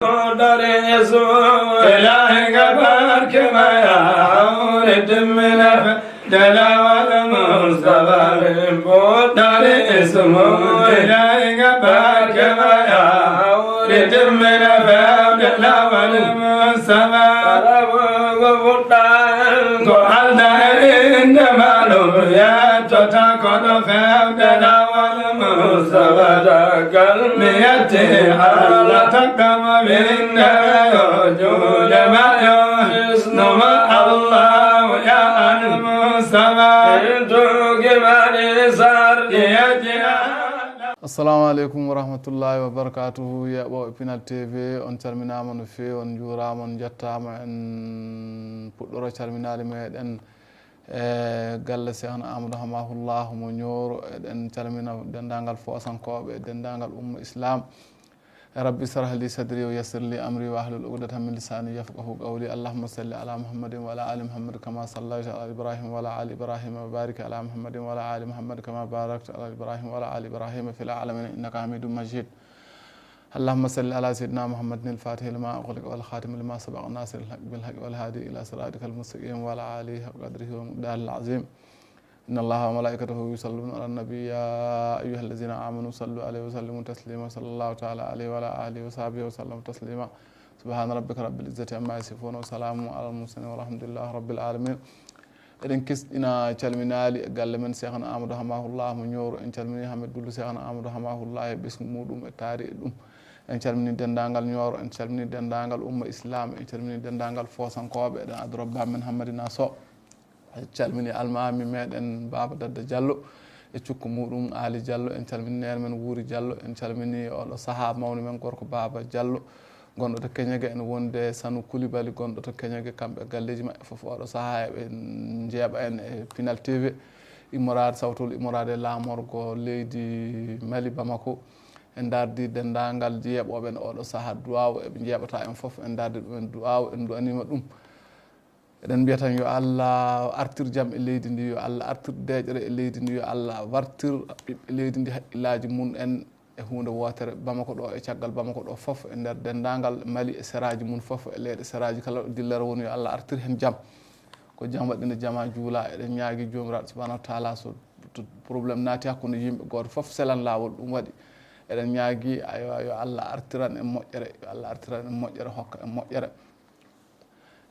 داري اسمه إلهي قبرك ما يعود من دلا والمصطفى من بود داري اسمه إلهي قبرك ما يعود من دلا والمصطفى قال دارين مالو يا تتقد فدلا والمصطفى قلبي على تقم منا وجود ما يحسن مع الله يا المصطفى يدوق من سار assalamu aleykum wa rahmatullahi wa barakatuhu yeɓoɓe Pinal TV on calminama no fewi on juurama on jettama en puɗɗoro calminali meɗen galle Cheikhna Amadou Hamahullahu mo Nioro eɗen calmina dendagal Fosankoɓe dendagal umma islam rabbi sarah li sadri wa yassir li amri wa ahlul uqdatan min lisani yafqahu qawli allahumma salli ala muhammadin wa ala ali muhammad kama sallaita ala ibrahim wa ala ali ibrahim wa barik ala muhammadin wa ala ali muhammad kama barakta ala ibrahim wa ala ali ibrahim fil alamin innaka hamidum majid اللهم صل على سيدنا محمد الفاتح لما أغلق والخاتم لما سبق الناصر الحق بالحق والهادي إلى صراطك المستقيم وعلى آله حق قدره ومقداره العظيم إن الله وملائكته يصلون على النبي يا أيها الذين آمنوا صلوا عليه وسلموا تسليما صلى الله تعالى عليه وعلى آله وصحبه وسلم تسليما سبحان ربك رب العزة عما يصفون وسلام على المرسلين والحمد لله رب العالمين eɗen kisɗina calminali e galle men Cheikhna Amadou Hamahullah mo Nioro en calmini Hammed Dullo Cheikhna Amadou Hamahullah e ɓesgu muɗum e taari e ɗum en calmini dendagal Nioro en calmini dendagal umma islam en calmini dendagal Fosankoɓe eɗen adorobba men Hammadina Sow en calmini almami meɗen Baba Dadda Diallo e cukku muɗum Ali Diallo en calmini nene men Wuri Diallo en calmini oɗo saaha mawni men gorko Baba Diallo gonɗo to Keñague ene wonde Sanu Coulibaly gonɗo to Keñague kamɓe galleji maɓɓe foof oɗo saaha eɓe jeeɓa en e Pinal TV immorade sawtol immorade lamorgo leydi Mali Bamako en dardi dendagal jeeɓoɓe en oɗo saaha duwaw eɓe jeeɓata en foof en dardi ɗumen duwaw en duwanima ɗum eɗen mbiya tan yo Allah artir jaam e leydi ndi yo Allah artir deƴere e leydi ndi yo Allah wartir ɓiɓɓe leydi ndi haqqillaji mum en e hunde wotere Bamako ɗo e caggal Bamako ɗo foof e nder dendagal Mali e seraji mum foof e leyɗe seraji kala ɗo dillere woni yo Allah artir hen jaam ko jaam waɗino jama juula eɗen ñaagui jomiraɗo subahanahu wa taala so probléme naati hakkude yimɓe goto foof selan lawol ɗum waɗi eɗen ñaagui aywa yo Allah artiran en moƴƴere yo Allah artiran en moƴƴere hokka en moƴƴere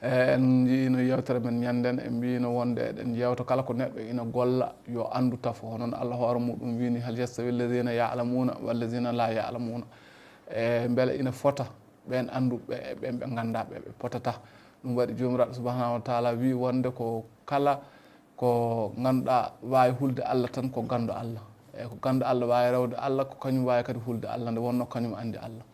en jiino yewtere men ñanden e mbino wonde eɗen yewta kala ko neɗɗo ina golla yo andu tafo honon Allah hoore muɗum wini hal yastawi alladina ya'lamuna walladina la ya'lamuna e beele ina fota ɓen anduɓe e ɓen ɓe gandaɓe ɓe potata ɗum waɗi jomiraɗo subahanahu wa taala wi wonde ko kala ko ganduɗa wawi hulde Allah tan ko gandu Allah e ko gandu Allah wawi rewde Allah ko kañum wawi kadi hulde Allah nde wonno kañum andi Allah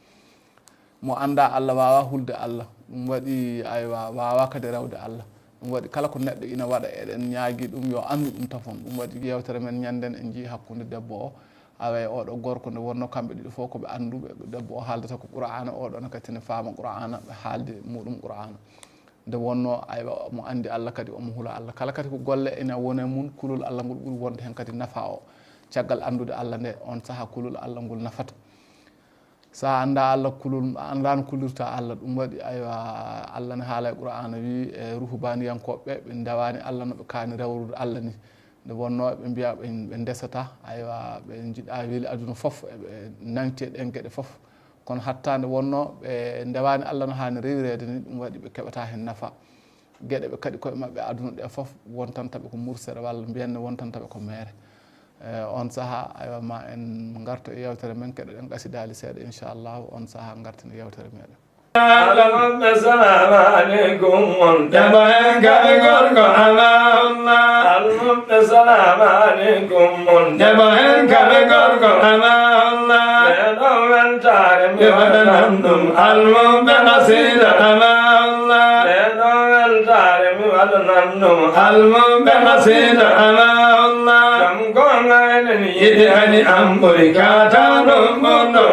mo anda Allah wawa hulde Allah ɗum waɗi aywa wawa kadi rewde Allah ɗum waɗi kala ko neɗɗo ina waɗa eɗen ñaagui ɗum yo andu ɗum tafon ɗum waɗi yewtere men ñanden en jii hakkude debbo o awa oɗo gorko nde wonno kamɓe ɗiɗo fof koɓe anduɓe debbo o haaldata ko Qur'ana oɗon kadi ne faama Qur'ana ɓe haalde muɗum Qur'ana nde wonno aywa mo andi Allah kadi omo huula Allah kala kadi ko golle ina wone mum kulol Allah ngol ɓuuri wonde hen kadi nafa o caggal andude Allah nde on saaha kulol Allah ngol nafata sa anda Allah kulol andano kulirta Allah ɗum waɗi aywa Allah ne haala e Qur'ana wi e ruhbaniyankoɓe ɓe dawani Allah noɓe kaani rewrude Allah ni nde wonno ɓe mbiya ɓe ndesata aywa ɓe jiiɗa weeli aduna foof eɓe nanti ɗen gueɗe foof kono hatta nde wonno ɓe ndewani Allah no hani rewirede ni ɗum waɗi ɓe keɓata hen nafa gueɗe ɓe kadi koye mabɓe aduna ɗe foof wontantaɓe ko mursere walla mbiyanne wontantaɓe ko mere on saaha aywa ma en garta e yewtere men keɗoɗen qasidali seeɗa inchallahu on saaha gartene yewtere meɗen السلام عليكم منتبه كالقرق على الله السلام عليكم منتبه كالقرق على الله يدعو التعلم والنم المبنسين على الله يدعو التعلم والنم المبنسين على الله لم كن عين يدعني أمريكا تنم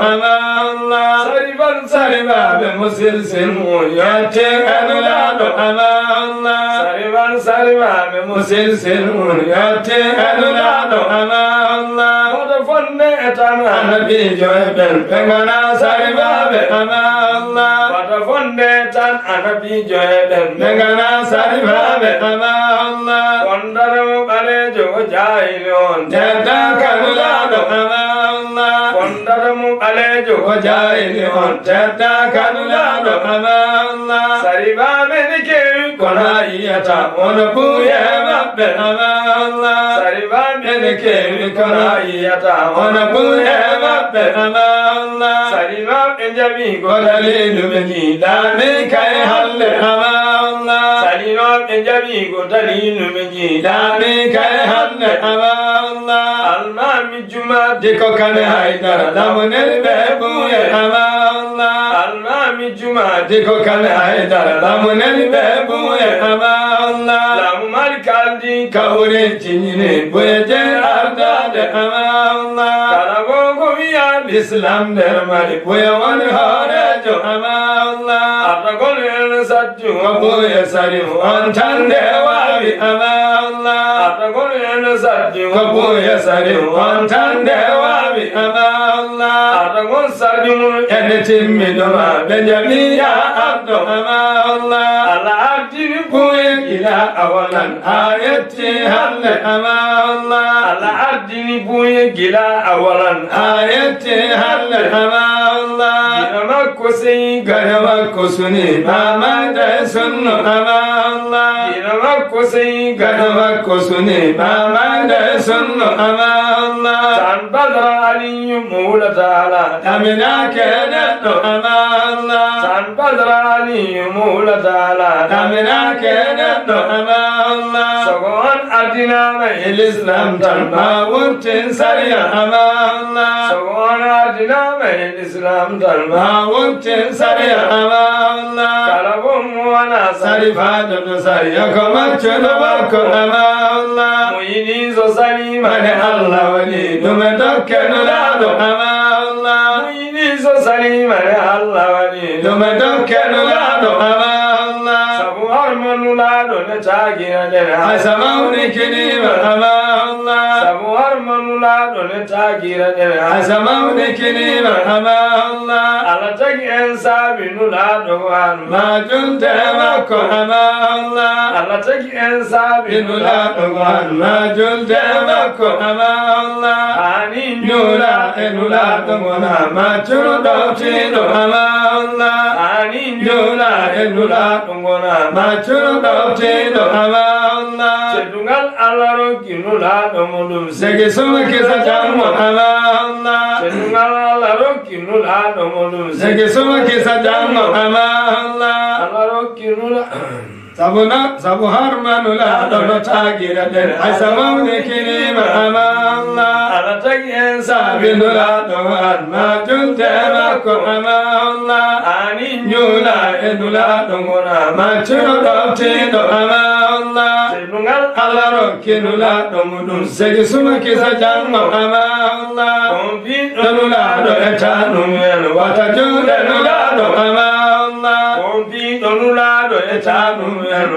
على الله سربا بمسلسل يأتي أنلاد على الله سربا بمسلسل يأتي أنلاد على الله fonde tan annabi joeben bengana saribabe ama Allah wata fonde tan annabi joeben bengana saribabe ama Allah kondaru bale jo jailon teta kanula do ama Allah kondaru bale jo jailon teta kanula do ama Allah saribabe dike kona iyata onabuye mabbe ama Allah saribabe dike kona iyata onabuye mabbe ama Allah saribabe jabi godalilu beki dame kai halle ama Allah saribabe jabi godalilu beki dame kai halle ama Allah almami juma diko kane haidara lamunel bebuye ama Allah almami juma diko kane haidara lamunel bebuye ama Allah lamumal kaldi kaure chinyine boye ardade ama Allah karago gomiya islam dermali boye wani harejo ama Allah aragol el satju boye sari antande wabi ama Allah aragol el satju boye sari antande wabi ama Allah aragol sarju enetim doma benjamiya abdo ama Allah ala abdi boye ila awalan ayati hal ama Allah ala abdi boye gila awalan ayati hal ama Allah gina makusi gana makusuni mama da sunnu ama Allah gina makusi gana makusuni mama da sunnu ama Allah san badra ali mula taala amina kana do ama Allah san badra ali mula taala amina kana do ama Allah sogon adina mai islam tan mawutin sariya ama Allah sogon adina mai islam tan mawutin sariya ama Allah kalabum wana sarifa do sariya kamachno bako ama Allah muini zo sari mane Allah wali dume dokkeno lado ama Allah muini zo sari mane Allah wali dume dokkeno lado ama Allah sabu harmanu lado ne chagira ne asamawni kinima ama Allah sabu harmanu lado ne chagira ne asamawni kinima ama Allah ala tagi en sabinu lado wan ma junte makko ama Allah ala tagi en sabinu lado wan ma junte makko ama Allah ani nyula enula tongona ma chudo tino ama Allah ani nyula enula tongona ma chudo tino ama Allah cedungal alaro kinula domulum sege soma kesa jamu ama Allah cedungal alaro kinula domulum sege soma kesa jamu ama Allah alaro kinula sabuna sabu harmanula dono tagira den asamawne kinima ama Allah ala tagien sabinula doan ma junte makko ama Allah ani nyula enula dongona ma chuno do ama Allah senungal alaro kinula domudun segi suma kisa jamma ama Allah ombi donula do etanu en wata junde nula do ama Allah ombi donula do etanu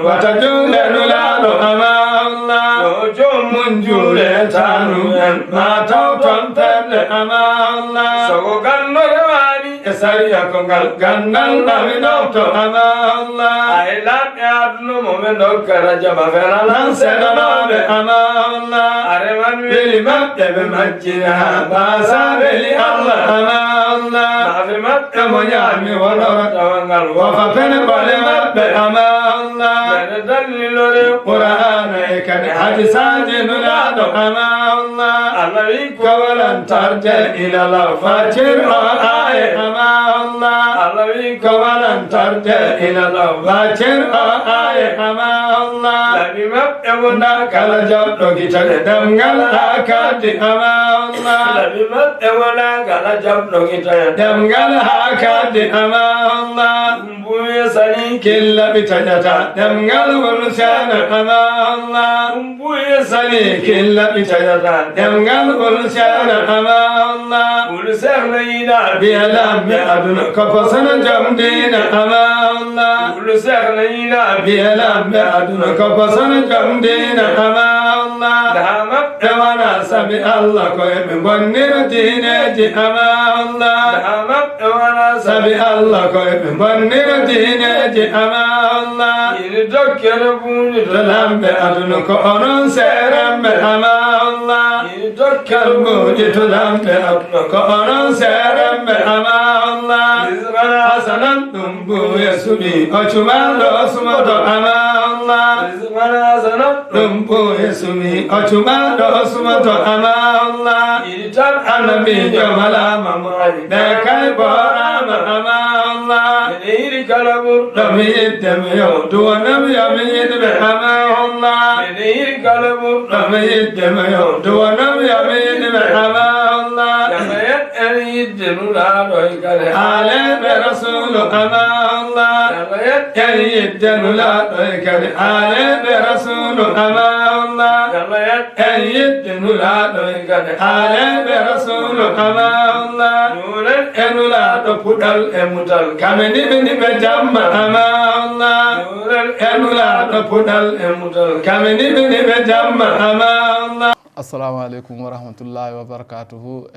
wata jule nulado ama Allah dojo munjule tanu ma tawton tele ama Allah sogo ganno yawani esari akongal gandal nami dokto ama Allah ay lab yadno momento karaja bavela lansena nabe ama Allah areman veli mabbe be majjina basa veli Allah ama Allah mafi mabbe monyami walora tawangal wafa pene bale mabbe ama Allah dalilore Qur'an ekane hadisan nulado ama Allah alai kawalan tarja ila la fatir ay ama Allah alai kawalan tarja ila la fatir ay ama Allah nabi mab ebona kala jabdo kitale damgal akadi ama Allah nabi mab ebona kala jabdo kitale damgal akadi ama Allah buya sani killa bitajata damgal wulsana ama Allah buya sani killa bitajata damgal wulsana ama Allah wulsana ida bialam bi aduna kapasana jamdina ama Allah wulsana ida bialam bi aduna kapasana jamdina ama Allah Allah Dama Ewana Sabi Allah Koye Mbonir Dineji Ama Allah Dama Ewana Sabi Allah Koye Mbonir Dineji Ama Allah Yiri Dokkere Buni Lambe Adunu Ko Onon Serembe Ama Allah Yiri Dokkere Buni Lambe Adunu Ko Onon Serembe Ama Allah Rizmana Hasanan Dumbu Yesumi Ochumalo Sumoto Ama Allah Rizmana Hasanan Dumbu Yesumi Ochumalo Sumoto Ama Allah Yiritan Anabi Jamala Mamari Dekai Borama Ama Allah Yiri Kalabu Nami Demayo Duanam Yamid Ama Allah Yiri Kalabu Nami Demayo Duanam Yamid Ama Allah Yamayat Erid Jenula Doikale Ale Rasul Ama Allah Yamayat Erid Jenula Doikale Ale Rasul Ama Allah Yamayat Erid Jenula Doikale Ale Rasul Ama Allah Nuran Enula Dopudal Emutal Kameni Bini Bejamma Ama Allah Nuran Enula Dopudal Emutal Kameni Bini Bejamma Ama Allah assalamu aleykum wa rahmatullahi wa barakatuhu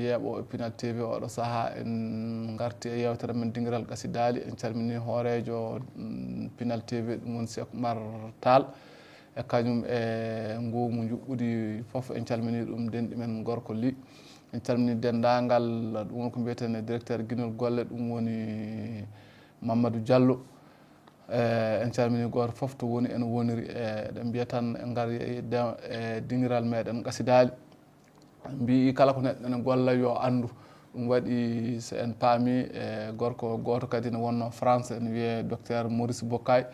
yeeɓo Pinal TV oɗo saaha en garti e yewtere men dingiral gasidali en calmini hoorejo Pinal TV ɗum woni Cheikh Oumar Tall e kañum e ngumu juɓɓudi foof en calmini ɗum denɗi men gorko Ly en calmini dendagal ɗum woni ko mbiyetene directeur guinol golle ɗum woni Mamadou Diallo en calmini goto foof to woni ene woniri eɗen mbiya tan en gari e dingiral meɗen gasidali mbi kala ko neɗɗo ene golla yo andu ɗum waɗi so en paami gorko goto kadi ne wonno France ene wiye docteur Maurice Bokkay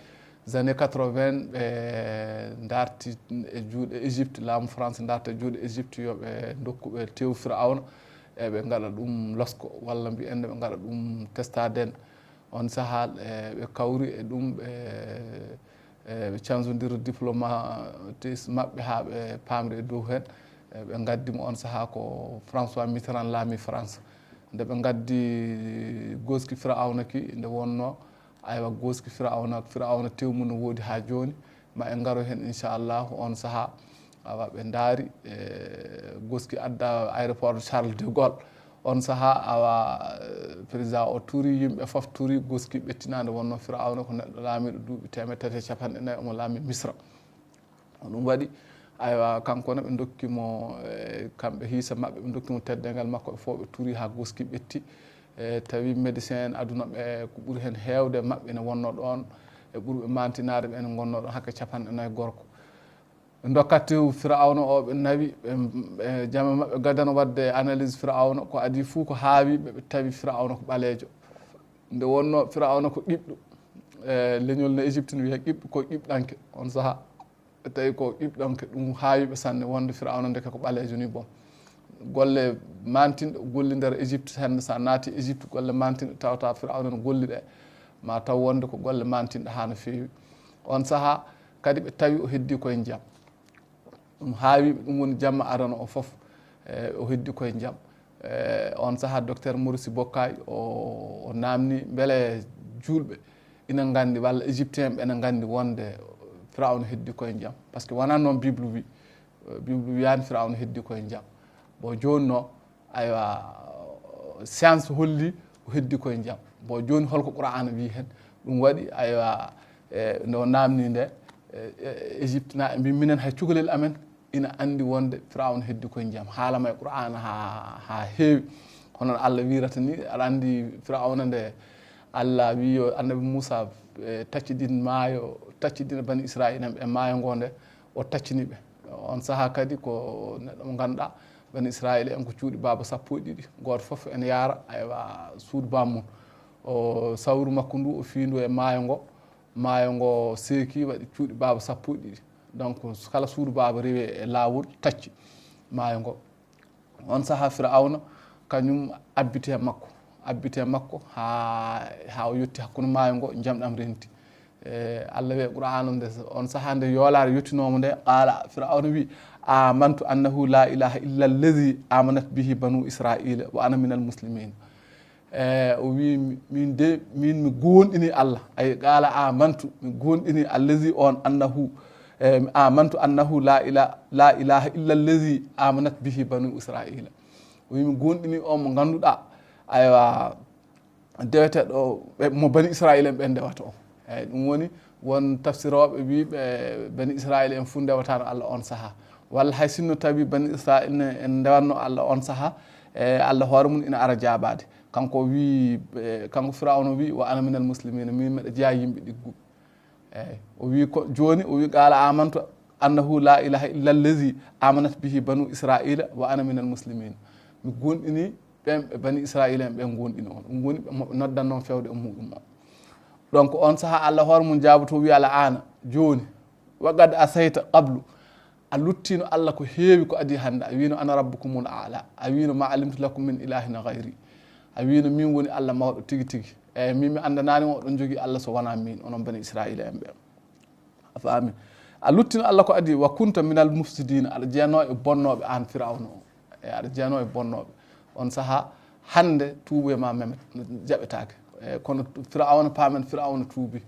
années 80 ɓe darti e juuɗe Égypte laamu France darta e juuɗe Égypte yoɓe dokkuɓe tew Firawna eɓe gaɗa ɗum losko walla mbiyenne ɓe gaɗa ɗum testaden on sahal ɓe kawri e ɗum ɓe canjodira diplomatisme maɓɓe ha ɓe pamri e dow hen ɓe gaddimo on saaha ko François Mitterrand laami France nde ɓe gaddi goski Firawna ki nde wonno aywa goski Firawna tewmu no woodi ha joni ma en garo hen inchallahu on saaha awa ɓe daari goski adda aéroport Charles de Gaulle on saaha awa président o tuuri yimɓe foof tuuri goski ɓettinade wonno Firawna ko neɗɗo laamiɗo duuɓi 350 omo laami Misra ɗum waɗi aywa kankone ɓe dokkimo kamɓe hiisa mabɓe ɓe dokkimo teddengal makko ɓe fof ɓe tuuri ha goski ɓetti tawi médecin en aduna ɓe ko ɓuuri hen hewde mabɓe ne wonno ɗon e ɓurɓe mantinade ɓe ene gonno ɗon hakke 49 gorko dokkatti Firawna o ɓe nawi ɓe jama mabɓe gadano wadde analyse Firawna ko adi fuu ko haawiɓe ɓe tawi Firawna ko ɓaleejo nde wonno Firawna ko ɓiɓɗo leñol no Égypte ne wiya ɓiɓɓo ko ɓiɓɗanke on saaha tawi ko ɓiɓɗanke ɗum haawiɓe sanne wonde Firawna ndeke ko ɓaleejo ni bon golle mantinɗe golli nder Égypte hande sa naati Égypte golle mantinɗe tawata Firawna no golli ɗe ma taw wonde ko golle mantinɗe ha no feewi on saaha kadi ɓe tawi o heddi koye jaam ɗum haawiɓe ɗum woni jamma arano o foof o heddi koye jaam on saaha docteur Maurice Bokkay o namni beele julɓe ina gandi walla égyptien ɓe ene gandi wonde Firawna heddi koye jaam par ce que wona noon Bible wi Bible wiyani Firawna heddi koye jaam bo joni no aywa science holli o heddi koye jaam bo joni holko Qur'ana wi hen ɗum waɗi aywa no namni nde Égypte na mbi minen hay cukalel amen ina andi wonde Firawna heddi koye jaam haalama e Qur'ana ha heewi hono Allah wirata ni aɗa andi Firawna nde Allah wi yo annabi Moussa taccidina bani Israil en ɓe maayo ngo nde o tacciniɓe on saaha kadi ko neɗɗo mo ganduɗa bani Israil en ko cuuɗi baba sappo e ɗiɗi goto foof ene yaara aywa suudu bammum o sawru makko ndu o fiindu e maayo ngo seeki waɗi cuuɗi baba sappo e ɗiɗi donc kala suudu baba rewi e lawol tacci maayo ngo on saaha Firawna kañum abbite makko ha o yetti hakkude maayo ngo jamɗam renti Allah wi Qur'an nde on saaha nde yoolare yettinomo nde qala Firawna wi amantu annahu la ilaha illa allazi amanat bihi banu israila wa ana minal muslimin o wi min mi gonɗini Allah ay qala amantu mi gonɗini allazi on annahu آمنت أنه لا إله إلا الذي آمنت به بنو إسرائيل ويم غوندني أم غاندودا أيوا dewete ɗo mo bani israil en ɓe ndewata o eyyi ɗum woni won tafsiroɓe wi ɓe bani israil en fuu ndewatano Allah on saaha walla hay sinno tawi bani israil ne en ndewanno Allah on saaha Allah hoore mum ina ara jaabade kanko wi kanko firawno wi wa ana minal muslimina min meɗa jeeya yimɓe ɗigguɓe eyyi o wi ko joni o wi qala amantu annahu la ilaha illa allazi amanat bihi banu israila wa ana minal muslimina mi gonɗini ɓen ɓe bani israil en ɓen gonɗini on ɗum woni ɓe noddan noon fewde e muɗum o donc on saaha Allah hoore mum jaaboto wi ala ana joni waqad asayta qablu a luttino Allah ko heewi ko adi hande a wino ana rabbukumul a'la a wino ma alimtu lakum min ilahin ghayri a wino min woni Allah mawɗo tigi tigi eyyi min mi andanani oɗon jogui Allah so wona min onon bani israila en ɓe a faami a luttino Allah ko adi wa kunta minal mufsidina aɗa jeeyano e bonnoɓe an firawno o e aɗa jeeyano e bonnoɓe on saaha hande tuubu e ma memet jaɓetake kono firawna paamen firawna tuubi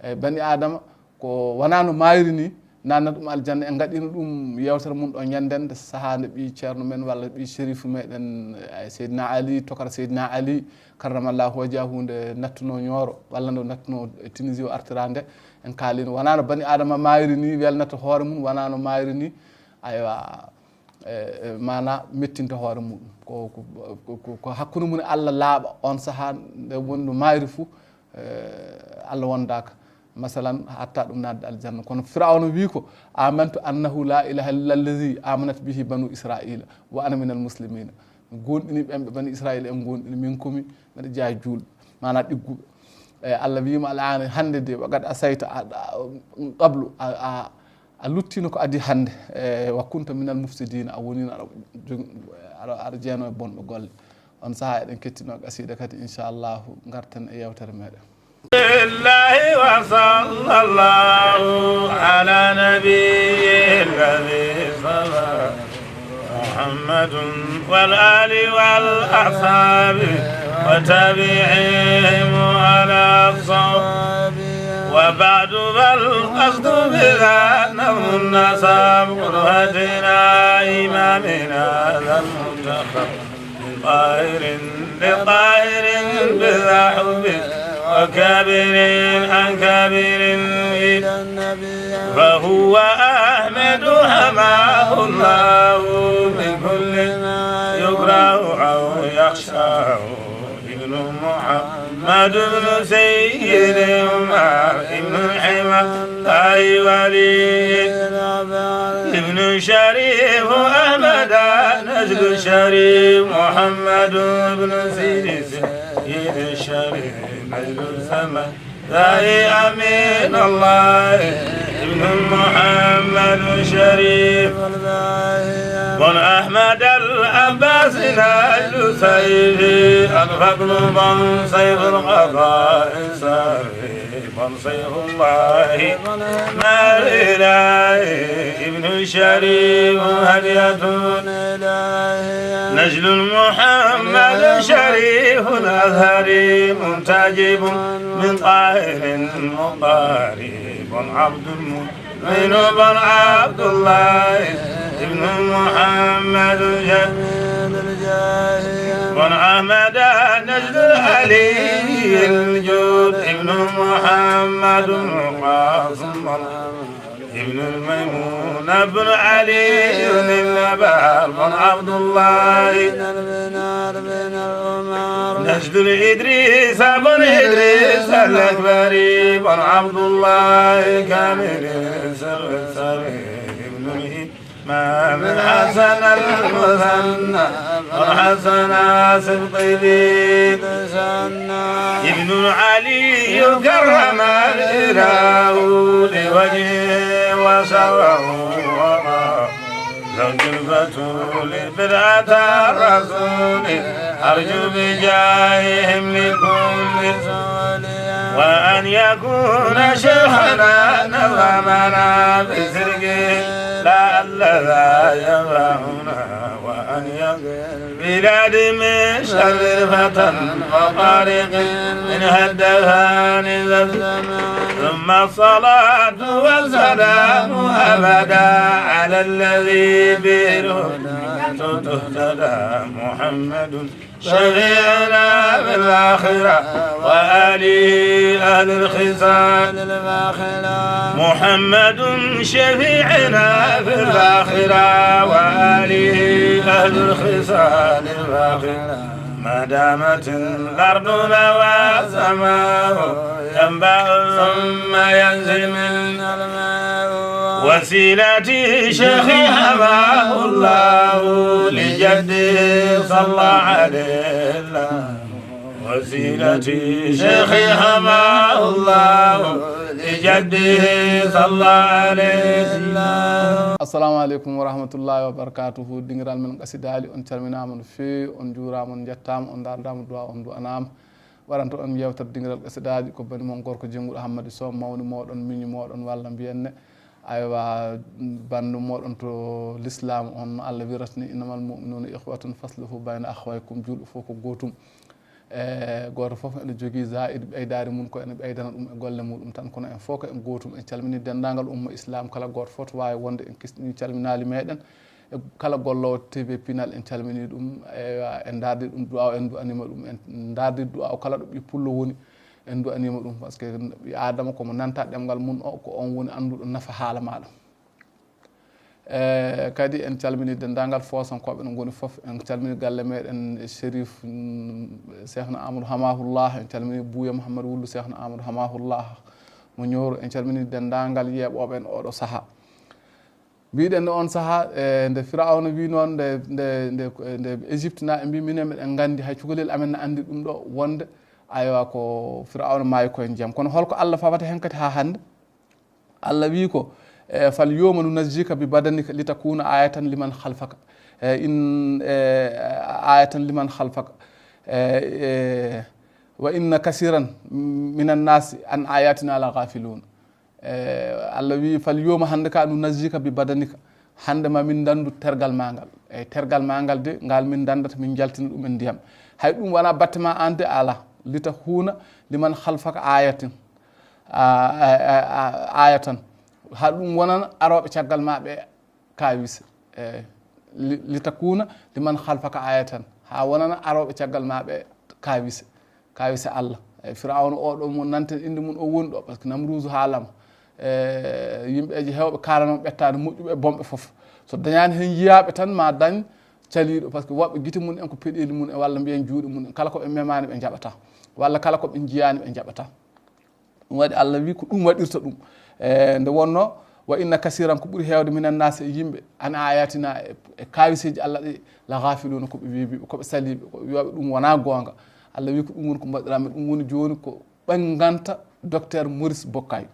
e bani adama ko wonano mayri ni nanna ɗum aljanna en gaɗino ɗum yewtere mum ɗo ñandende saaha nde ɓi ceerno men walla ɓi shérifu meɗen seydina ali tokara seydina ali karramallahu wajahu nde nattuno ñooro walla nde nattuno Tunisie o artira nde en kaalino wonano bani adama mayri ni welnata hoore mum wonano mayri ni aywa mana mettinta hoore muɗum ko hakkude mum Allah laaɓa on saaha nde woni no mayri fuu Allah wondaka masalan hatta ɗum nadde aljanna kono firawna wi ko amantu annahu la ilaha illa allazi amanat bihi banu israila wa ana minal muslimina gonɗini ɓen ɓe bani israila en gonɗini min komi mbeɗa jeeya julɓe mana ɗigguɓe Allah wima al'ana hande de waqad asayta qablu a luttino ko adi hande wa kunta minal mufsidina a wonino aɗa jeeyano e bonɓe golle on saaha eɗen kettino qasida kadi inchallahu garten e yewtere meɗen الله وصلى الله على نبي الذي صلى محمد والآل والأصحاب وتابعيهم على الصواب وبعد فالقصد بذا نظم النصاب قدوتنا إمامنا ذا المنتخب من طائر لطائر بذا حب وكابر عن كابر إلى النبي فهو أحمد حماه الله من كل ما يكره أو يخشاه ابن محمد بن سيد عمر ابن الحمى أي ولي ابن شريف أحمد نجل الشريف محمد بن سيد الشريف نجل السماء ذاي أمين الله ابن محمد شريف بن أحمد العباس نجل سيفي الفضل بن سيف القضاء سيف بن سيف الله ما الإله ابن الشريف هدية نجل محمد شريف أزهري منتجب من طاهر مضارب عبد المؤمن بن عبد الله ابن محمد جميل الجاهل بن أحمد نجل علي الجود ابن محمد قاسم ابن الميمون بن علي النبار بن عبد الله نجد الإدريس بن إدريس الأكبري بن عبد الله كامل سري ابن الإمام الحسن المثنى والحسن سبطي ابن علي كرم الإله لوجهه وسواه زوج البتول بدعة الرسول أرجو بجاههم لكل سؤال وأن يكون شيخنا نظامنا بسرقه لعل ذا ينفعنا أن يغفر بلاد من شر فتن وطارق من هدفان ذا الزمان ثم الصلاة والسلام أبدا على الذي بالهدى تهتدى محمد شفيعنا في الآخرة وآله أهل الخصال الفاخرة محمد شفيعنا في الآخرة وآله أهل الخصال الفاخرة ما دامت الأرض والسماء ينبع ثم ينزل من الماء وسيلتي شيخي حماه الله لجدي صلى عليه الله وسيلتي شيخي حماه الله لجدي صلى عليه الله. السلام عليكم ورحمة الله وبركاته. دينغرال من قصيدالي on calminama no fewi on juurama on jettama on dardama du'a on du'anama waranto on yewtat dingiral qasidaji ko bani mon gorko jenguɗo Hammadou Sow mawni moɗon miñi moɗon walla mbiyenne aywa bandu moɗon to l'islam on Allah wiratni innamal mu'minuna ikhwatun faslihu bayna akhwaykum julɗo fof ko gotum goto fof ene jogui zaid ɓeydari mum ko ene ɓeydana ɗum e golle muɗum tan kono en fof ko en gotum en calmini dendagal umma islam kala goto fof to wawi wonde en kisni calminali meɗen e kala gollowo TV Pinal en calmini ɗum en dardi ɗum du'a en du'anima ɗum en dardi du'a kala ɗo ɓi pullo woni en du'anima ɗum par ce que ɓi adama komo nanta ɗemgal mum o ko on woni anduɗo nafa haala maɗa kadi en calmini dendagal Fossankoɓe no goni foof en calmini galle meɗen Chérif Cheikhna Amadou Hamahullah en calmini Bouya Mouhamadou Wulu Cheikhna Amadou Hamahullah mo Ñooro en calmini dendagal yeɓoɓe en oɗo saaha mbiɗen on saaha nde Firawna wi noon nde Égypte na e mbi minen meɗen gandi hay cukalel amen ne andi ɗum ɗo wonde aywa ko Firawna maayi koyen jaam kono holko Allah fawata hen kadi ha hande Allah wi ko fal yawma nunajjika bi badanika litakuna ayatan liman khalfaka ayatan liman khalfaka wa inna kasiran minan nasi an ayatina la ghafilun Allah wi fal yawma hande ka nunajjika bi badanika hande ma min dandu tergal mangal tergal mangal de ngal min dandata min jaltina ɗum en ndiyam hay ɗum wona battema ande ala litakuna liman khalfaka ayatan ha ɗum wonan aroɓe caggal maɓe kawise litakuna liman khalfaka ayatan ha wonana aroɓe caggal maɓe kawise Allah Firawna oɗo mo nanten inde mum o woni ɗo par ce que Namrouzu haalama yimɓeje hewɓe kalano ɓettade moƴƴuɓe bomɓe foof so dañani hen yiyaɓe tan ma dañ caliɗo par ce que woɓɓe guite mum en ko peɗeli mum e walla mbiyen juuɗe mum kala koɓe memani ɓe jaɓata walla kala koɓe jiyani ɓe jaɓata ɗum waɗi Allah wi ko ɗum waɗirta ɗum nde wonno wa inna kasiran ko ɓuuri hewde minen nasi e yimɓe an ayatina e kawiseji Allah ɗi la ghafiluna koɓe wiibiɓe koɓe saliɓe ko wiyoɓe ɗum wona gonga Allah wi ko ɗum woni ko mbaɗirama ɗum woni joni ko ɓenganta docteur Maurice Bokkay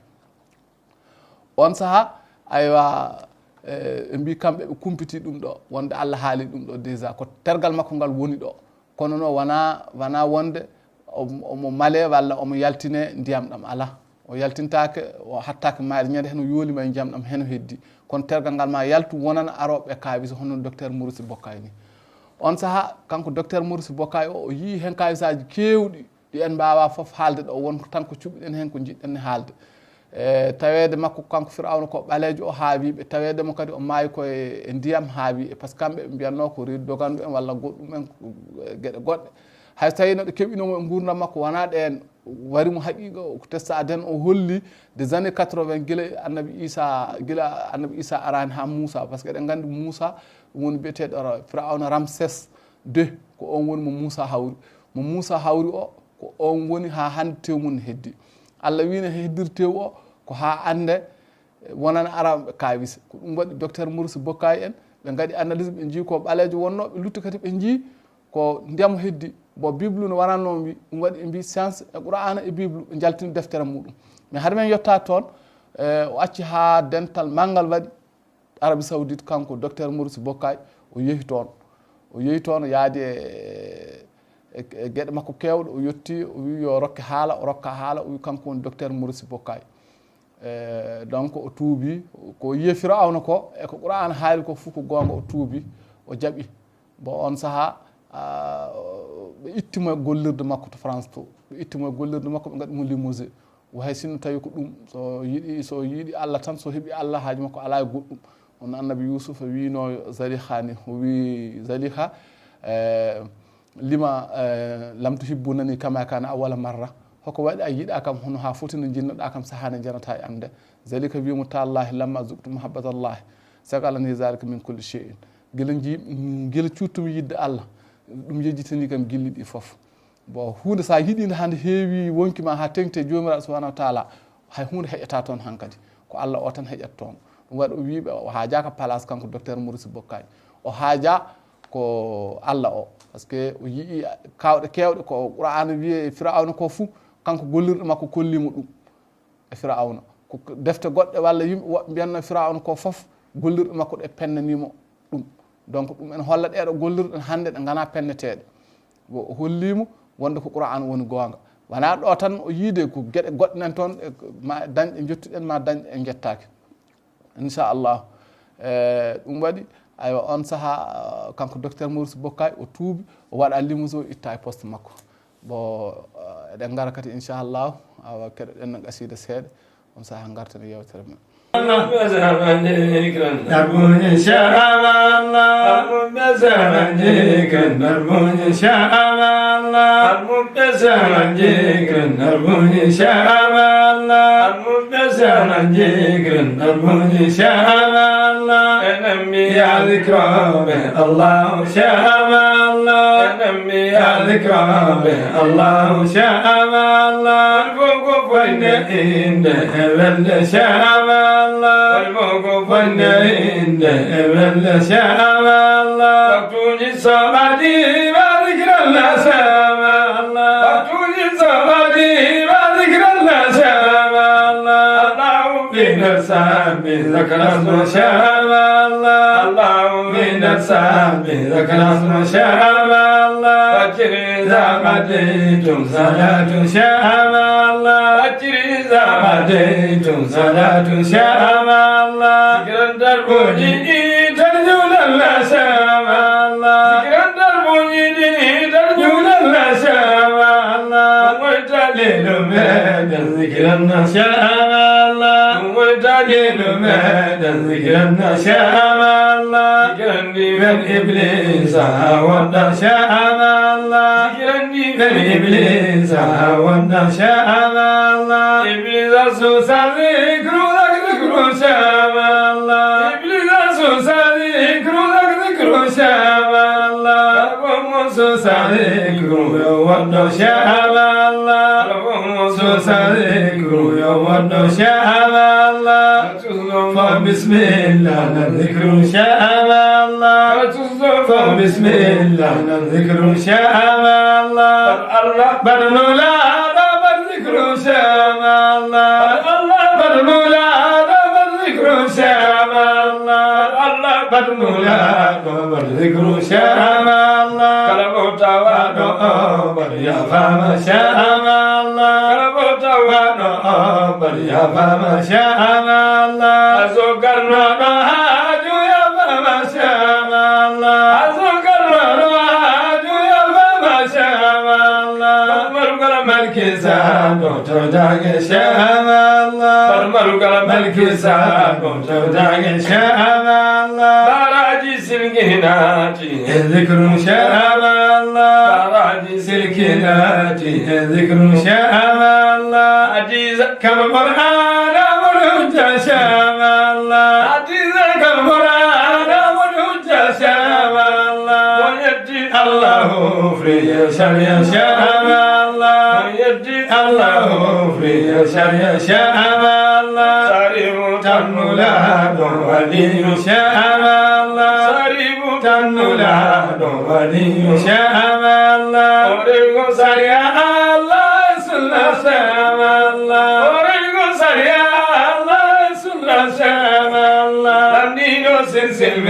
on saaha aywa ɓe mbi kamɓe ɓe kumpiti ɗum ɗo wonde Allah haali ɗum ɗo déjà ko tergal makko ngal woni ɗo kono no wona wonde omo male walla omo yaltine ndiyam ɗam ala o yaltintake o hattake maɗe ñande hen o yoolima e ndiyam ɗam hen o heddi kono tergal ngal ma yaltu wonana aroɓe kawis hono docteur Maurice Bokkay ni on saaha kanko docteur Maurice Bokkay o yii hen kawisaji kewɗi ɗi en mbawa foof haalde ɗo won tan ko cuɓiɗen hen ko jiɗɗen haalde tawede makko kanko Firawna ko ɓalejo o haawiɓe tawedemo kadi o maayi koye ndiyam haawi par ce que kamɓe ɓe mbiyatno ko reedu dogandu en walla goɗɗum en gueɗe goɗɗe hay so tawi neɗɗo keɓinomo e gurdam makko wona ɗen warimo haqiqa ko testa aden o holli des années 80 gila annabi Isa arani ha Moussa par ce que eɗen gandi Moussa woni biyeteɗo Firawna Ramsès II ko on woni mo Moussa hawri o ko on woni ha hande tew mum heddi Allah wino heddir tew o ko ha ande wonana araɓe kawise ko ɗum waɗi docteur Maurice Bokkay en ɓe gaɗi analyse ɓe jii ko ɓalejo wonnoɓe lutti kadi ɓe jii ko ndiyam heddi bo bible no waranno wi ɗum waɗi ɓe mbi science e Qur'ana e bible ɓe jaltini deftere muɗum mais hade men yetta toon o acci ha dental manggal waɗi Arabie Saoudite kanko docteur Maurice Bokkay o yeehi toon yaadi e gueɗe makko kewɗe o yetti o wi yo rokke haala o rokka haala o wi kanko woni docteur Maurice Bokkay donc o tuubi ko yiye Firawna ko e ko Qur'an haali ko fof ko gonga o tuubi o jaaɓi bo on saha ɓe ittimo e gollirde makko to France to ɓe ittimo e gollirde makko ɓe gaɗi mo limosé hay sinno tawi ko ɗum so yiiɗi Allah tan so heeɓi Allah haaji makko ala e goɗɗum on annabi Yousufa wino Zaliha ni o wi Zaliha lima lam tuhibbunani kama kana awwala marra hoko waɗi a yiiɗa kam hono ha foti no jinnoɗa kam sahane janata e am nde Zalika wimo tallahi lamma zuktu muhabbatallahi sagalani zalika min kulli shay'in guila cuttumi yidde Allah ɗum yejjitani kam gilli ɗi foof bon hunde sa yiiɗinde hande heewi wonkima ha tengte jomiraɗo subahanahu wa taala hay hunde heƴata toon hankkadi ko Allah o tan heƴat toon ɗum waɗi o wiɓe o haajaka place kanko docteur Maurice Bokkay o haaja ko Allah o par ce que o yii kawɗe kewɗe ko Qur'an wiye Firawna ko fou kanko gollirɗo makko kollimo ɗum e Firawna ko defte goɗɗe walla yimɓe woɓɓe mbiyanno Firawna ko foof gollirɗo makko ɗe pennanimo ɗum donc ɗum en holla ɗeɗo gollirɗen hande ɗe gana penneteɗe o hollimo wonde ko Qur'an woni gonga wona ɗo tan o yiide ko gueɗe goɗɗe nan toon ma dañɗe jettuɗen ma dañɗe en jettaki inchallah ɗum waɗi aywa on saaha kanko docteur Maurice Bokkay o tuubi o waɗa limousin o itta e poste makko bon eɗen gara kadi inchallah awa keɗoɗen no qasida seeɗa on saaha garten e yewtere men نربون شاء الله المبتسم جيك نربون شاء الله المبتسم جيك نربون شاء الله المبتسم جيك نربون شاء الله نمي يا ذكرى به الله شاء الله نمي يا ذكرى به الله شاء الله الفوق فين إن شاء الله والموقوف عند ابن شاء الله وقتوني الصمدي وذكر الله شاء الله وقتوني الصمدي وذكر الله شاء الله الله من السام ذكر اسم شاء الله الله من السام ذكر اسم شاء الله فجر إذا قضيتم صلاة شاء الله فجر إذا قضيتم صلاة شاء الله ذكرا دربوني ترجون الله شاء الله ذكرا دربوني ترجون الله شاء الله ومجلل من ذكرا شاء الله ومجلل من ذكرا شاء الله ذكرا من إبليس والنار شاء الله ذكرا من إبليس والنار شاء الله إبليس سوسا ذكر شاء الله إبليس ذكر شاء الله وموسى ذكر يوم شاء الله وموسى ذكر يوم شاء الله فبسم الله الذكر شاء الله فبسم الله الذكر شاء الله بدن لا الذكر شاء الله بدن شاء الله بدن لا والذكر شاء الله كلمت وانو يا فما شاء الله كلمت وانو يا فما شاء الله ذكرنا هاجو يا فما شاء الله ذكرنا هاجو يا فما شاء الله ملك سانو توداك شاء الله ملك سانو توداك شاء الله براجي سلكناتي ذكر شاء الله براجي سلكناتي ذكر شاء الله عزيز كما قرآن والهجة شاء الله عزيز كما قرآن والهجة شاء الله ويدي الله في شريع شاء الله ويدي الله في شريع شاء الله صارم تنولاد ولي شاء الله صارم تنولاد ولي شاء الله أوريكو سريع الله سنة شاء الله أوريكو سريع الله سنة شاء الله أمنينو سلسل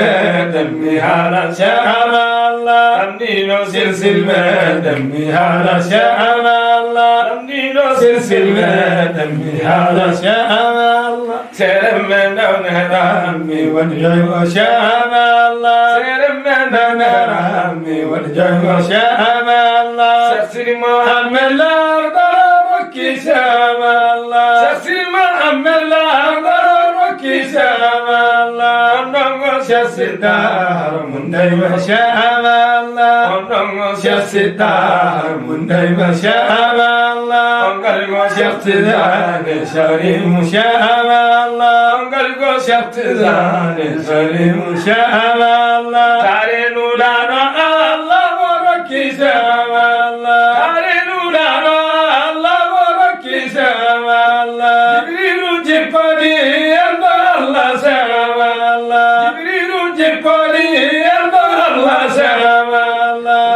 دمي على شاء الله أمنينو سلسل دمي على شاء الله أمنينو سلسل دمي على شاء الله سلم من دون همي ونجي وشاء الله سلم من رامي والجنة شام الله سكسر محمد الأرض ركي شام الله سكسر محمد الأرض ركي شام الله ونغ شسدار من دايما شام الله ونغ شسدار من دايما شام الله ونغ شسدار شريم شام الله ونغ شسدار شريم شام الله تعالي نولانا الله وركي شام الله تعالي نولانا الله وركي شام الله جبريل جبري الله شام الله جبريل جبري الله شام الله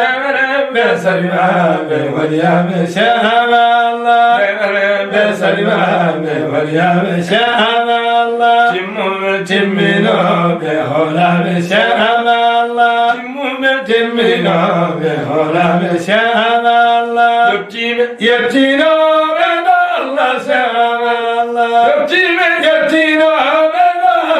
بسرما واليام شام الله بسرما واليام شام الله تمنا بهلا شام الله تمنا بهلا شام الله يبتينا الله شام الله يبتينا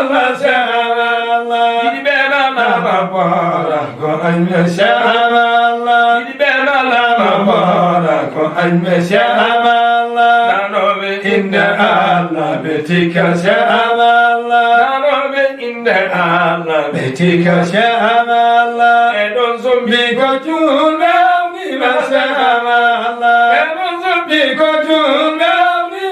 الله شام الله يبينا ما بارك أن شام الله يبينا ما بارك أن شام الله إن الله بيتك شام الله إن الله بيتك شام الله إدون زمبي كجون ما شام الله إدون زمبي كجون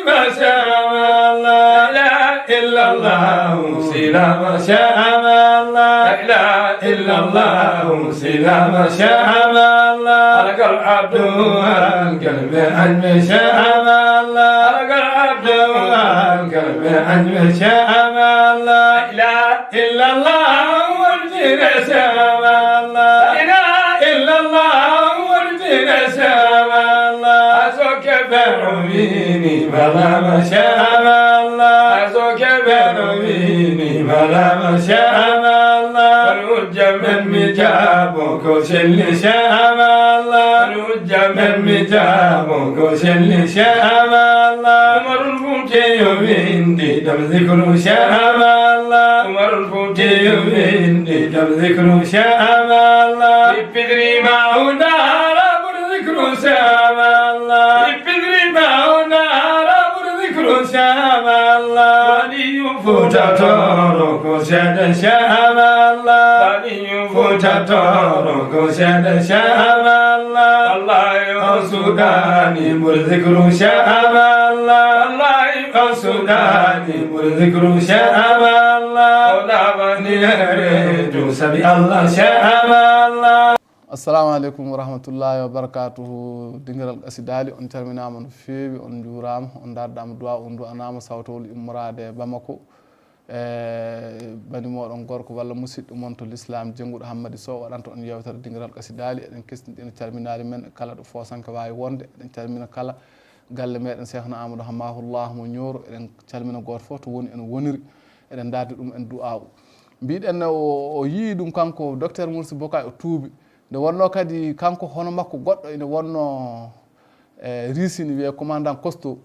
ما شام الله لا إلا الله سلام شام الله لا إلا الله سلام شام الله لك العبد والقلب عن شام الله لك العبد والقلب عن شام الله لا إلا الله والجن شام الله لا إلا الله والجن شام الله أزوك برويني ملام شام الله أزوك برويني ملام شام الله والوجه من مجابك شل شام الله والوجه من مجابك شل شام الله عمر الفوتي يومين دي دم ذكر شام الله عمر الفوتي يومين دي دم ذكر شام الله يبدري معه نار ذكر شام الله يبدري معه نار ذكر شام الله ولي فتاتورك شد شام الله ولي فتاتورك شد شام الله الله يرسداني مرذكر شام الله الله يرسداني مرذكر شام الله ودابني يريد سبي الله شام الله. assalamu aleykum wa rahmatullahi wa barakatuhu dingiral ƙasidali on calminama no feewi on juurama on darɗama duwa on du'anama sawtowol immorade bamako bani moɗon gorko walla musidɗo moon to l'islam jengguɗo hammadi sow waɗanta on yewtere dingiral ƙasidali eɗen kesdiɗen calminali men kala ɗo fosanka wawi wonde eɗen calmina kala galle meɗen cheikhna amadou hamahullah mo ñooro eɗen calmina goto fof to woni en woniri eɗen darde ɗum en du'awu mbiɗen o yii ɗum kanko docteur Moursi Boka o tuubi nde wonno kadi kanko hono makko goɗɗo ene wonno risini wiye commandant costaud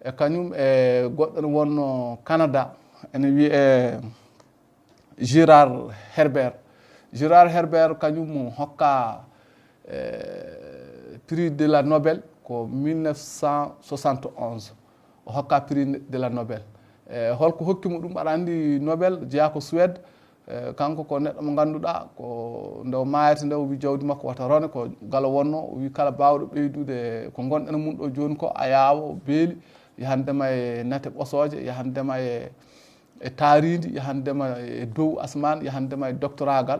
e kañum e goɗɗo ne wonno Canada ene wiye Gérard Herbert kañum hokka prix de la Nobel ko 1971 o hokka prix de la Nobel holko hokkimo ɗum aɗa andi Nobel jeeya ko Suède kanko ko neɗɗo mo ganduɗa ko nde o mayata nde o wi jawdi makko wata rone ko gala wonno o wi kala bawɗo ɓeydude ko gonɗen mum ɗo joni ko a yaawa o beeli yahandema e nate ɓosoje yahandema e taaridi yahandema e dow asman yahandema e doctoragal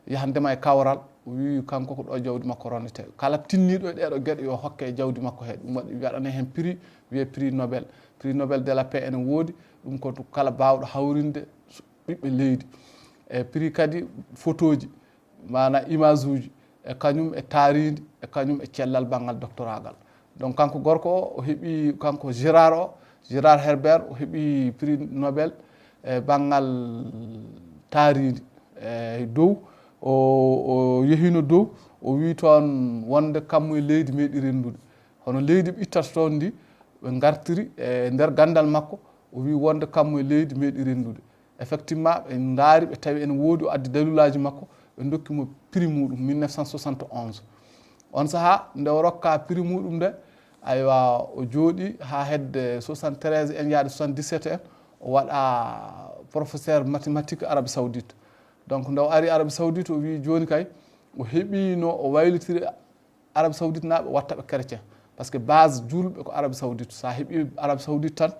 yahandema e kawral o wi kanko ko ɗo jawdi makko ronete kala tinniɗo e ɗeɗo gueɗe yo hokke jawdi makko he ɗum waɗi waɗane hen prix wiye prix Nobel de la paix ene woodi ɗum ko kala bawɗo hawrinde ɓiɓɓe leydi e prix kadi photo ji mana image uji e kañum e taaridi e kañum e cellal banggal doctoragal donc kanko gorko o heeɓi kanko Gérard Herbert o heeɓi prix Nobel e banggal taaridi e dow o yehino dow o wi toon wonde kammu e leydi meeɗi rendude hono leydi ɓe ittata toon ndi ɓe gartiri e nder gandal makko o wi wonde kammu e leydi meeɗi rendude effectivement ɓe daari ɓe tawi ene woodi o addi dalilaji makko ɓe dokkimo prix muɗum 1971 on saaha nde o rokka prix muɗum nde aywa o jooɗi ha hedde 73 en yaade 77 en o waɗa professeur mathématique Arabie Saoudite donc nde o ari Arabie Saoudite o wi joni kay o heeɓino o waylitiri Arabie Saoudite naaɓe wattaɓe chrétien par ce que base julɓe ko Arabie Saoudite sa heeɓi Arabie Saoudite tan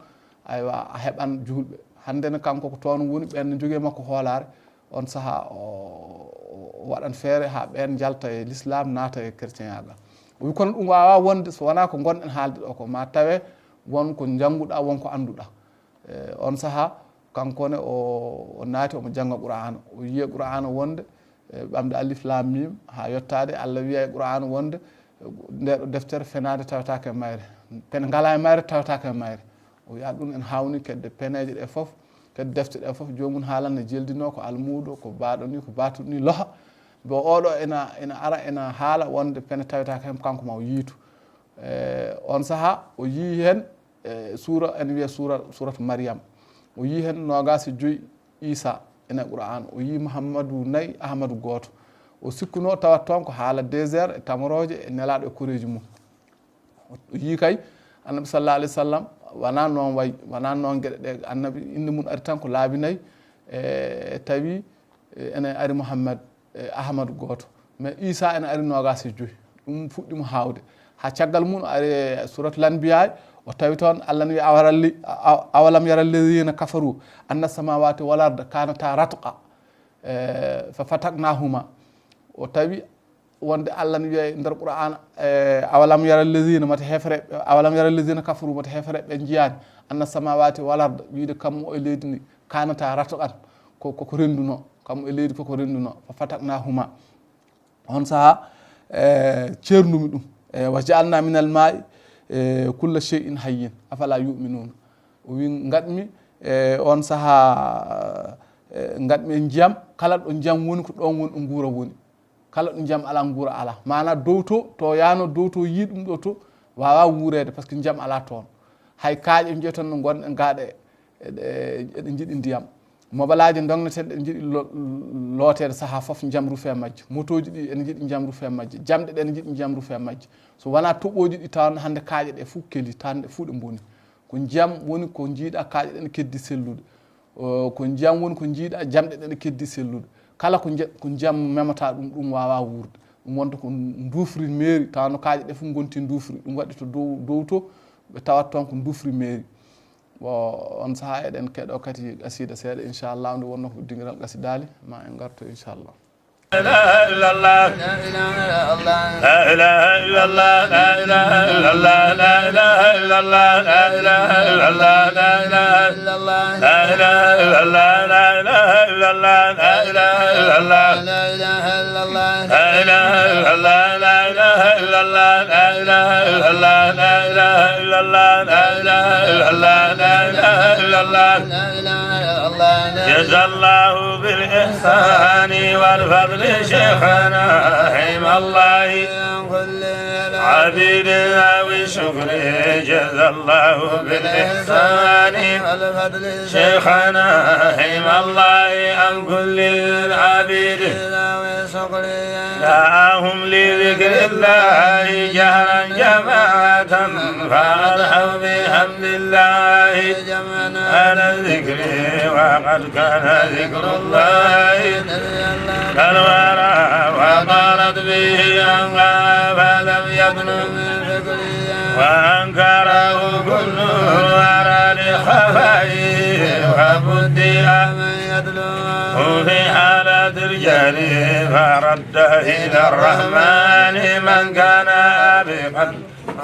aywa a heɓan julɓe hande ne kanko ko toon woni ɓen jogui makko hoolare on saaha o waɗan feere ha ɓen jalta e l'islam naata e chrétien yagal o wi kono ɗum wawa wonde so wona ko gonɗen haalde ɗo ko ma tawe wonko jangguɗa wonko anduɗa on saaha kankone o naati omo jangga Qur'ana o yiye Qur'ana wonde ɓamde alif lam mim ha yettade Allah wiya e Qur'ana wonde ndeɗo deftere fenade tawetake e mayre pene ngala e mayre tawetake e mayre o wiya ɗum en hawni kedde peneje ɗe foof kedde defte ɗe foof jomum haalanne jeldino ko almuɗo ko baɗo ni ko batuɗo ni loha bo oɗo ena ara ena haala wonde pene tawetake hen kanko ma o yiitu on saaha o yii hen suura en wiya suratu Mariame o yii hen nogas e 5 Isa ene Qur'an o yii Mouhammadou nayyi Ahmadou goto o sikkuno tawat toon ko haala désert e tamoroje e nelaɗo e koreji mum o yii kay annabi sallallahu alayhi wa sallam wona noon wayi wona noon gueɗe ɗe annabi inde mum ari tan ko laabi nayyi tawi ene ari Mouhammad Ahmadou goto mais Isa ene ari nogas e 5 ɗum fuɗɗimo hawde ha caggal mum ari suratul anbiya o tawi toon Allah ne wi awalam yara alladhina kafaru anna samawati wal arda kanata ratqa fa fataknahuma o tawi wonde Allah ne wiya nder Qur'an awalam yara alladhina mata hefre awalam yara alladhina kafaru mata hefre ɓe jiyani anna samawati wal arda wiide kammo e leydi ni kanata ratqan ko renduno kammo e leydi koko renduno fa fataknahuma on saaha ceernumi ɗum wa ja'alna minal ma'i kulla shay'in hayyin afala yu'minun o wi gadmi on saaha gadmi e ndiyam kala ɗo ndiyam woni ko ɗon woni ɗo guura woni kala ɗo ndiyam ala guura ala mana dow to yano dow to yi ɗum ɗo to wawa wuurede par ce que ndiyam ala toon hay kaaƴe jiya tan no gonɗen gaaɗe eɗe jiiɗi ndiyam mobalaji dongneten ɗe jiiɗi lootede saaha foof ndiyam ruufe e majje motoji ɗi ene jiiɗi ndiyam ruufe e majje jamɗe ɗe ene jiiɗi ndiyam ruufe e majje so wona toɓoji ɗi tawn hande kaaƴe ɗe fof keeli tawde fuu ɗe boni ko ndiyam woni ko jiiɗa kaaƴe ɗe ne keddi sellude ko ndiyam woni ko jiiɗa jamɗe ɗe ne keddi sellude kala ko ndiyam memata ɗum wawa wurde ɗum wonta ko dufri meeri tawno kaaƴe ɗe fof gonti dufri ɗum waɗi to dow to ɓe tawat toon ko dufri meeri on saaha eɗen keɗo kadi qasida seeɗa inchallah nde wonno ko dingiral qasidali ma en garto inchallah لا إله إلا الله لا إله إلا الله لا إله إلا الله لا إله إلا الله لا إله إلا الله لا إله إلا الله لا إله إلا الله لا إله إلا الله لا إله إلا الله لا إله إلا الله لا إله إلا الله لا إله إلا الله لا إله إلا الله لا إله إلا الله لا إله إلا الله لا إله إلا الله لا إله إلا الله جزا الله بالإحسان والفضل شيخنا حم الله عبيدنا وشكر جزا الله بالإحسان والفضل شيخنا حم الله عن كل العبيد دعاهم لذكر الله جهرا جماعة فأرحوا بحمد الله على الذكر وقد كان ذكر الله كالورى وطارت به أنقى فلم يكن من فكره وأنكره كل ورى لخفائه وبدئ من يتلوه في حالة الجهل فرد إلى الرحمن من كان آبقا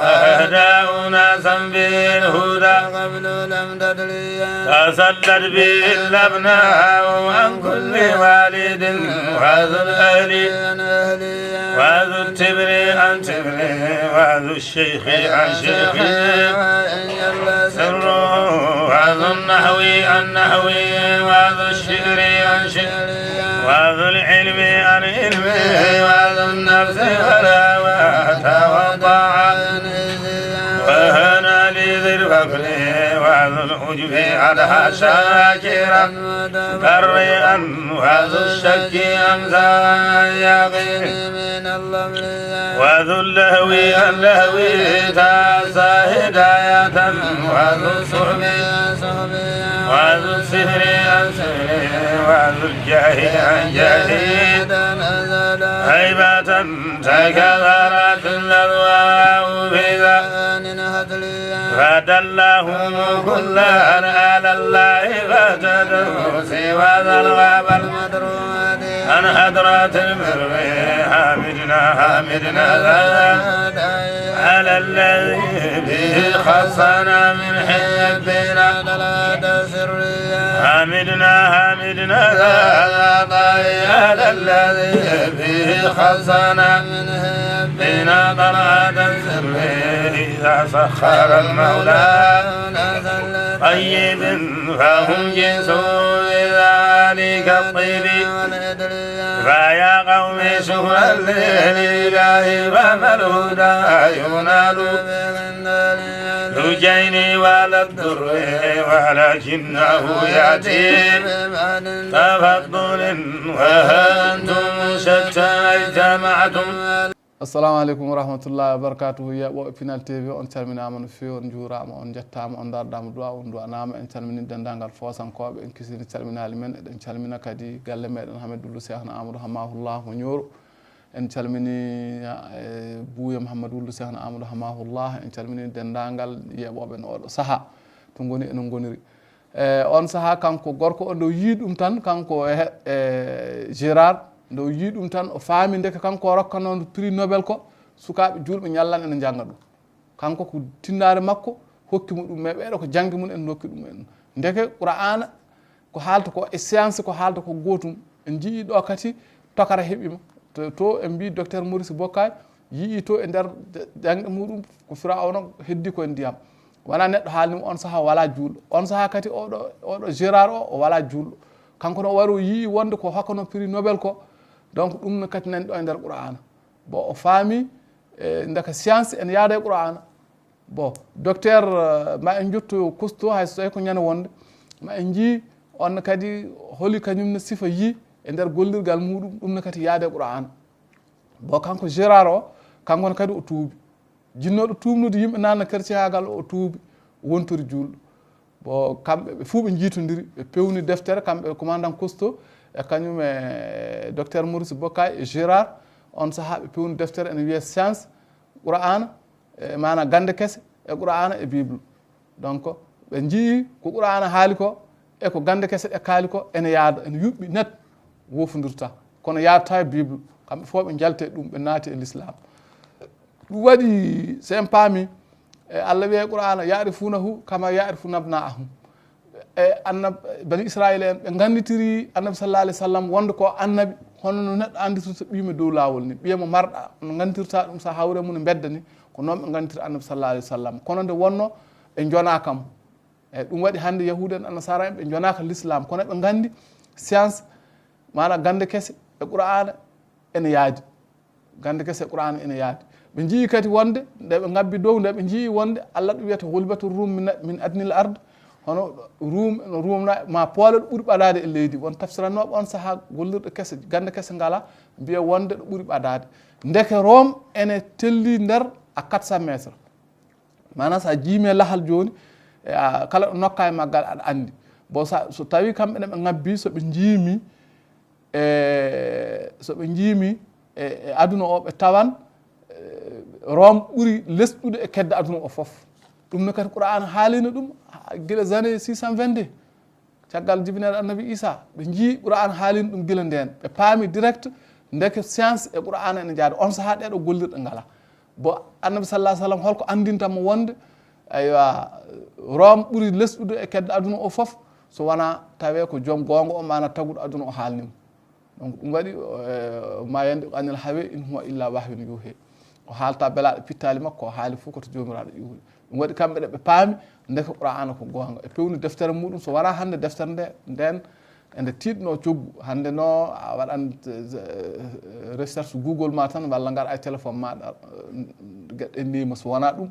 أهدى ناسا بالهدى قبل لم تدري تسدد به الأبناء عن كل والد وذو الأهل وذو التبر عن تبر وذو الشيخ عن شيخه سره وذو النحو عن نحوه وذو الشعر عن شعره وذو العلم عن علمه وذو النفس والهوى وطاعة وهنا لذي الفقر وذو العجب أدهى شاكرا برئا وذو الشك أمسى يقين وذو اللهو تاسى هداية وذو الصحب وذو السهر وذو الجاه جهيد هيبة تكثرت الأضواء بذا فدله كلا على الله فتدعو سوى ذا الغاب المدرود عن حضرة المرء حامدنا على الذي به خصنا من حبنا حامدنا على الذي به خصنا من حبنا طلعة السر إذا سخر المولى طيب فهم جنسوا بذلك الطيب فيا قوم شكرا لله فما الهدى ينال لجين ولا الضر ولكنه يأتي تفضل وأنتم شتى اجتمعتم. assalamu aleykum wa rahmatullahi wa barakatuhu yeɓoɓe Pinal TV on calminama no fewi on juurama on jettama on darɗama duwa on duwanama en calmini dendagal fosankoɓe en kisini calminali men eɗen calmina kadi galle meɗen Hamedou Cheikhna Amadou Hamahullah mo ñooro en calmini Bouya Mouhamadoul Cheikhna Amadou Hamahullah en calmini dendagal yeɓoɓe no oɗo saaha to goni enen goniri on saaha kanko gorko o nde yii ɗum tan kanko Gérard nde o yii ɗum tan o faami ndeke kanko o rokkanoon prix Nobel ko sukaaɓe julɓe ñallan ene jannga ɗum kanko ko tinnaare makko hokki mu ɗum mais ɓeeɗo ko janngi mum en hokki ɗum en ndeke Qur'ana ko haalta ko e science ko haalta ko gootum en jii ɗo kadi tokara heɓima to en mbi docteur Maurice Bokkay yii to e ndeer jangɗe muɗum ko Firawna heddi koye ndiyam wona neɗɗo haalnima on sahaa wala juulɗo on sahaa kadi oɗo Gérard o wala juulɗo kanko no wari o yii wonde ko hokkano prix Nobel ko donc ɗum no kadi nani ɗo e nder Qur'ana bon o faami ndeka science en yaada e Qur'ana bon docteur ma en jotto costo hay so tawi ko ñande wonde ma en jii on kadi holi kañumne sifa yii e nder gollirgal muɗum ɗum no kadi yaade e Qur'ana bon kanko Gérard o kankone kadi o tuubi jinnoɗo tuubnude yimɓe nanno kerciyagal o tuubi wontori julɗo bon kamɓe ɓe fuu ɓe jiitodiri ɓe pewni deftere kamɓe commandant costo e kañum e docteur Maurice Bokkay e Gérard on saaha ɓe pewni deftere ene wiye science Qur'ana e mana gande kese e Qur'ana e Bible donc ɓe jii ko Qur'ana haali ko e ko gande kese ɗe kaali ko ene yaada ene yuɓɓi net wofodirta kono yaadata e Bible kamɓe fof ɓe jalte ɗum ɓe naati e l'islam ɗum waɗi sen paami e Allah wiye Qur'ana ya'rifunahu kama ya'rifuna abna'ahum annab bani Israël en ɓe ganditiri annabi sallallahu alayhi wa sallam wonde ko annabi hono no neɗɗo anditirta ɓiima dow lawol ni ɓiyamo marɗa no ganditirta ɗum sa hawre mum no bedda ni ko noon ɓe ganditiri annabi sallallahu alayhi wa sallam kono nde wonno ɓe jonakam eyyi ɗum waɗi hande yahude en annasara en ɓe jonaka l'islam kono ɓe gandi science mana gande kese e Qur'ana ene yaadi gande kese e Qur'ana ene yaadi ɓe jii kadi wonde nde ɓe gabbi dow nde ɓe jii wonde Allah ɗum wiyata hulbatu rum min adnil ard hono rumna ma poole ɗo ɓuuri ɓadade e leydi won tafsiranoɓe on saaha gollirɗo kese gande kese ngala mbiya wonde ɗo ɓuuri ɓadade ndeke Rome ene telli nder a 400 métres mana sa jiime lahal joni kala ɗo nokka e maggal aɗa andi bon so tawi kamɓe ne ɓe gabbi soɓe jiimi e aduna o ɓe tawan Rome ɓuuri lesɗude e kedde aduna o foof ɗum ne kadi Qur'ana haalino ɗum gila années 622 caggal jibinede annabi Isa ɓe jii Qur'ana haalino ɗum gila nden ɓe paami direct ndeke science e Qur'ana ene jaada on saaha ɗeɗo gollirɗe ngala bo annabi sallallahu alayhi wa sallam holko andintamo wonde aywa Rome ɓuuri lesɗude e kedde aduna o foof so wona tawe ko joom gonga o mana taguɗo aduna o haalnimo donc ɗum waɗi ma yande anil hawe in huwa illa wahyun yuhe o haalta belaɗo pittali makko o haali fof koto jomiraɗo iwri ɗum waɗi kamɓe ɗe ɓe paami ndeka Qur'ana ko gonga e pewni deftere muɗum so wona hande deftere nde nden ende tiɗno coggu hande no a waɗan recherche Google ma tan walla ngar ay téléphone maɗa gueɗe ndima so wona ɗum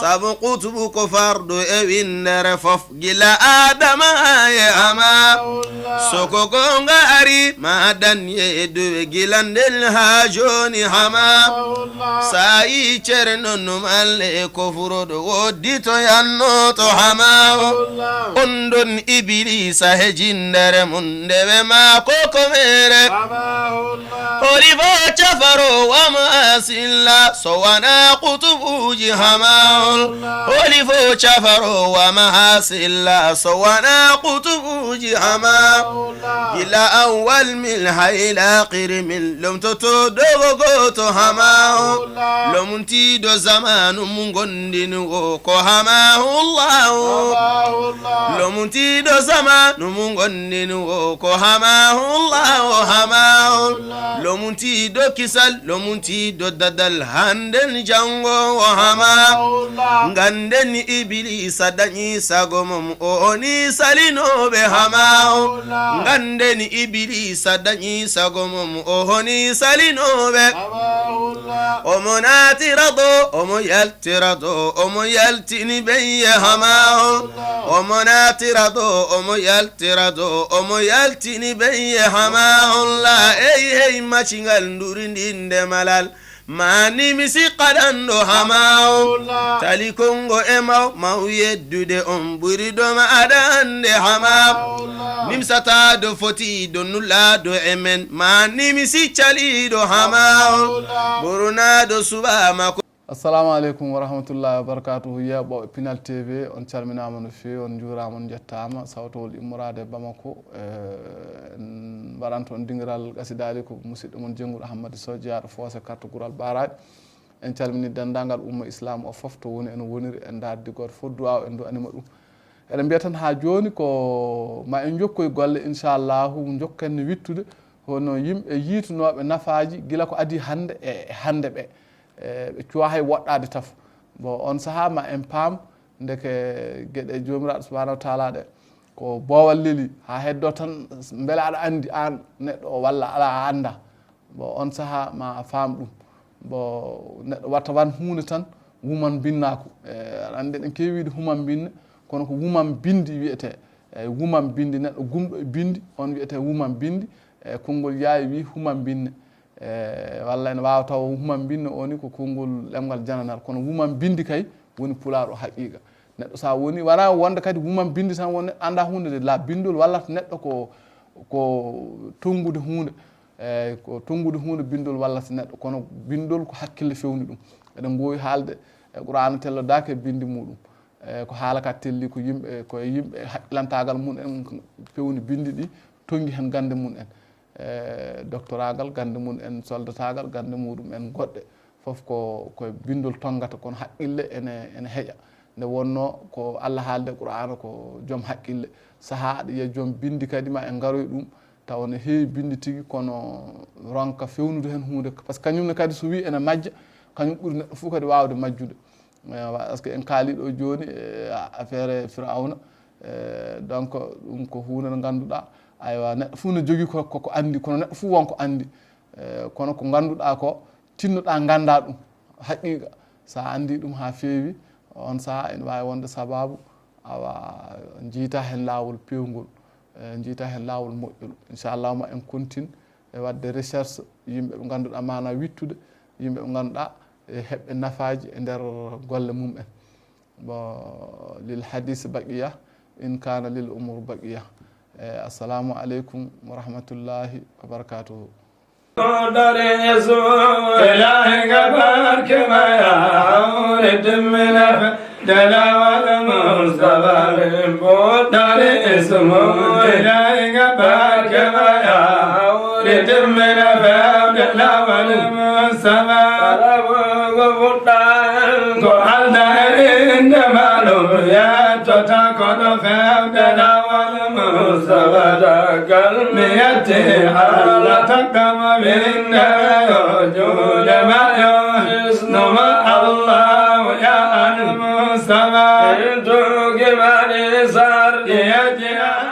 sabu kutubu ko fardu e windere fof gila adama ye ama soko gonga ari ma dan ye do gilandel ha joni hama sai cerno no malle ko furodo wodito yanno to hama ondon iblisa he jindere mun dewe ma koko mere olivo chafaro wa masilla sowana kutubuji hama olivo chafaro wa mahasilla sowana kutubuji hama ila awwal min hayla qir min lum to dogo to hama lum ti do zamanu mun gondinu ko hama Allah lum ti do zamanu mun gondinu ko hama Allah hama lum ti do kisal lum ti do dadal handen jango hama nganden iblisa danyi sagomum oni salino be hama nganden iblisa danyi sagomum oni salino be omonati rado omo yaltini be hama omonati rado omo yaltini be hama Allah hey machingal ndurindinde malal mani misi qadando hamao tali kongo emaw maw yeddude on buri do ma adande hamao nimsata do foti do nulla do emen mani misi chali do hamao buruna do suba mako. assalamu aleykum wa rahmatullahi wa barakatuhu yeɓɓoɓe Pinal TV on calminama no fewi on juurama on jettama sawtowol immorade Bamako mbaɗan toon dingiral gasidali ko musidɗo mon Jenggoul Ahmady Sow jeeyaɗo Fossé carte Goural Baraji en calmini dendagal umma islam o foof to woni ene woniri e darde goto fof duwaw en do anima ɗum eɗen mbiya tan ha joni ko ma en jokkoy golle inchallahu jokken wittude hono yimɓe yiitunoɓe nafaji gila ko adi hande e hande ɓe cuwa hay woɗɗade taf bon on saaha ma en paam ndeke gueɗe jomiraɗo subahanahu wa taala ɗe ko boowal leli ha heddo tan beele aɗa andi an neɗɗo o walla ala anda bon on saaha ma faam ɗum bon neɗɗo watta wan hunde tan wuman binnako aɗa andi ɗen kewiide human binne kono ko wuman bindi wiyete wuman bindi neɗɗo gumɗo e bindi on wiyete wuman bindi konngol yaawi wi human binne walla ene wawa taw human binne oni ko konngol lemgal jananar kono wuman bindi kay woni pulaɗo haqiqa neɗɗo sa woni wona wonde kadi wuman bindi tan won neɗɗo anda hunde de la bindol wallata neɗɗo ko tongude hunde ko tongude hunde bindol wallata neɗɗo kono bindol ko hakkille fewni ɗum eɗen mbowi haalde e Qur'ana tellodake bindi muɗum ko haalaka telli ko yimɓe haqqilantagal mum en fewni bindi ɗi tongi hen gande mum en doctoragal gande mum en soldatagal gande muɗum en goɗɗe foof koye bindol tongata kono haqqille ene heeƴa nde wonno ko Allah haalde Qur'ana ko joom haqqille saaha aɗa yiya joom bindi kadi ma en garoy ɗum taw ne heewi bindi tigui kono ronka fewnude hen hunde par ce que kañumne kadi so wi ene majja kañum ɓuuri neɗɗo fof kadi wawde majjude par ce que en kaaliɗo joni affaire Firawna donc ɗum ko hunde nde ganduɗa aywa neɗɗo fof ne jogui koko andi kono neɗɗo fof wonko andi kono ko ganduɗa ko tinnoɗa ganda ɗum haqiqa sa andi ɗum ha feewi on saaha ene wawi wonde sababu awa jiita hen lawol pewgol jiita hen lawol moƴƴol inchallahu ma en continue e wadde recherche yimɓe ɓe ganduɗa mana wittude yimɓe ɓe ganduɗa heɓɓe nafaji e nder golle mum en bon lil hadis baqiya in kana lil umur baqiya assalamu aleykum wa rahmatullahi wa barakatuhu دلال المصطفى بالبودر اسمه إلهي قبارك ما يعود من باب دلال المصطفى قال دارين مالو يا تتاكد فاب دلال المصطفى تقل ميتي على تقم من وجود ما يحسن ما الله يا المصطفى انتو كمان صار يا